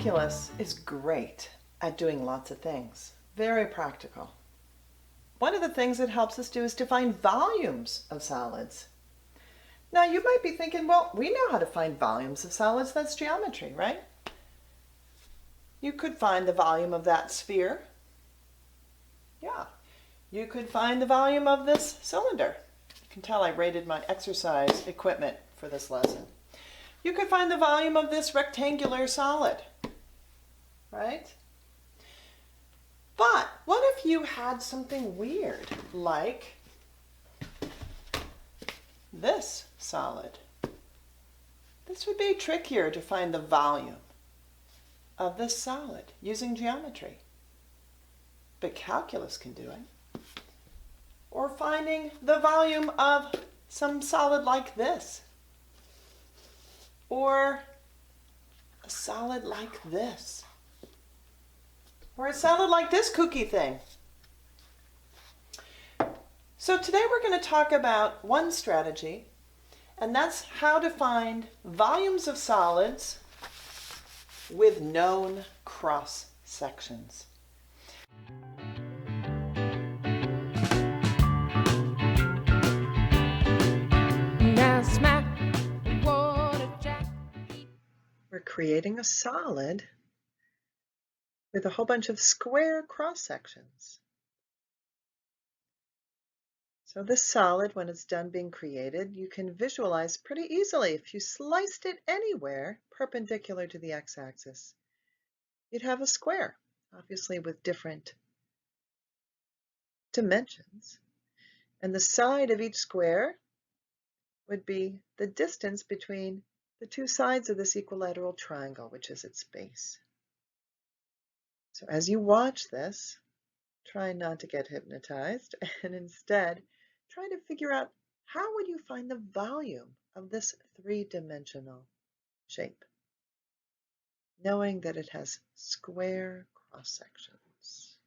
Calculus is great at doing lots of things, very practical. One of the things it helps us do is to find volumes of solids. Now you might be thinking, well, we know how to find volumes of solids, that's geometry, right? You could find the volume of that sphere. Yeah. You could find the volume of this cylinder. You can tell I rated my exercise equipment for this lesson. You could find the volume of this rectangular solid, right? But what if you had something weird like this solid? This would be trickier to find the volume of this solid using geometry. But calculus can do it. Or finding the volume of some solid like this. Or a solid like this. Or a solid like this kooky thing. So today we're going to talk about one strategy, and that's how to find volumes of solids with known cross sections. We're creating a solid with a whole bunch of square cross sections. So this solid, when it's done being created, you can visualize pretty easily. If you sliced it anywhere perpendicular to the x-axis, you'd have a square, obviously with different dimensions. And the side of each square would be the distance between the two sides of this equilateral triangle, which is its base. So as you watch this, try not to get hypnotized, and instead try to figure out how would you find the volume of this three-dimensional shape, knowing that it has square cross sections.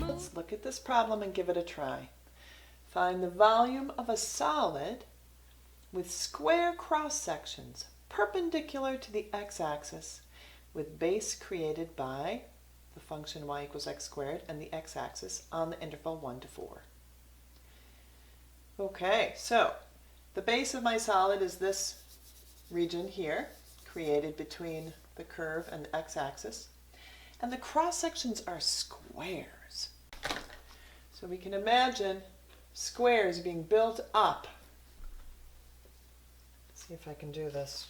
Let's look at this problem and give it a try. Find the volume of a solid with square cross sections perpendicular to the x-axis with base created by the function y equals x squared and the x-axis on the interval 1 to 4. Okay, so the base of my solid is this region here, created between the curve and the x-axis, and the cross sections are squares. So we can imagine squares being built up. Let's see if I can do this.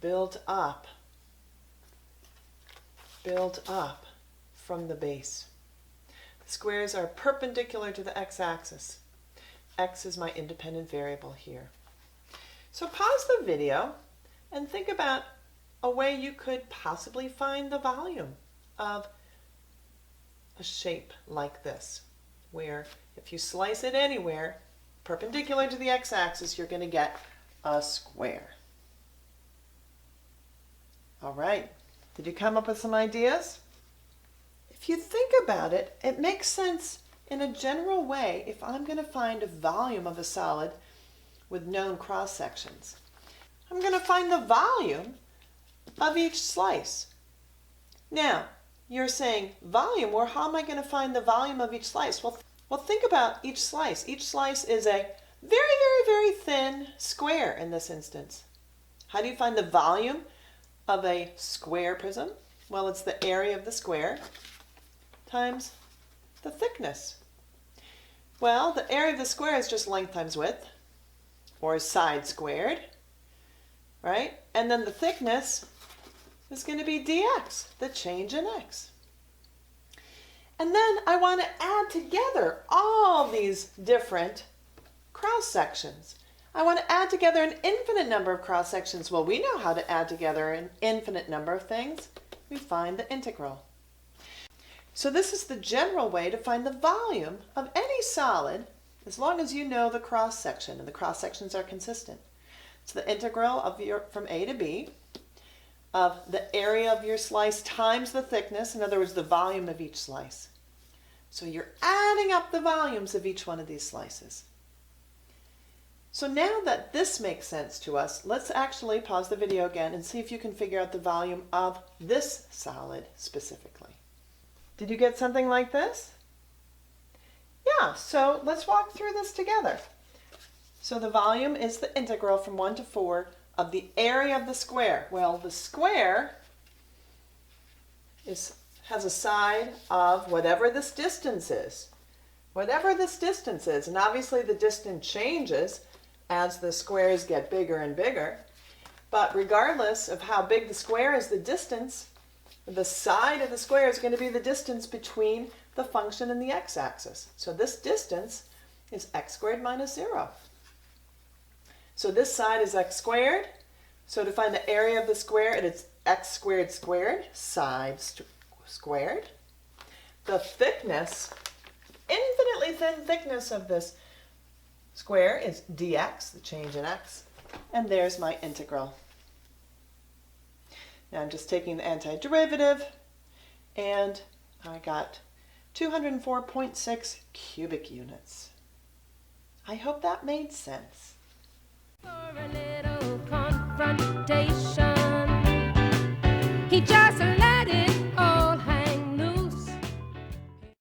Built up from the base. The squares are perpendicular to the x-axis. X is my independent variable here. So pause the video and think about a way you could possibly find the volume of a shape like this, where if you slice it anywhere perpendicular to the x-axis, you're going to get a square. All right, did you come up with some ideas? If you think about it, it makes sense in a general way if I'm going to find a volume of a solid with known cross sections. I'm going to find the volume of each slice. Now, you're saying volume, or how am I going to find the volume of each slice? Well, think about each slice. Each slice is a very, very, very thin square in this instance. How do you find the volume of a square prism? Well, it's the area of the square times the thickness. Well, the area of the square is just length times width, or side squared, right? And then the thickness is going to be dx, the change in x. And then I want to add together all these different cross sections. I want to add together an infinite number of cross sections. Well, we know how to add together an infinite number of things. We find the integral. So this is the general way to find the volume of any solid, as long as you know the cross section, and the cross sections are consistent. It's the integral of from a to b of the area of your slice times the thickness, in other words, the volume of each slice. So you're adding up the volumes of each one of these slices. So now that this makes sense to us, let's actually pause the video again and see if you can figure out the volume of this solid specifically. Did you get something like this? Yeah, so let's walk through this together. So the volume is the integral from 1 to 4 of the area of the square. Well, the square has a side of whatever this distance is. Whatever this distance is, and obviously the distance changes as the squares get bigger and bigger. But regardless of how big the square is, the distance, the side of the square is going to be the distance between the function and the x-axis. So this distance is x squared minus 0. So this side is x squared. So to find the area of the square, it's x squared squared, side squared. The thickness, infinitely thin thickness of this square is dx, the change in x. And there's my integral. Now I'm just taking the antiderivative, and I got 204.6 cubic units. I hope that made sense. For a little confrontation, he just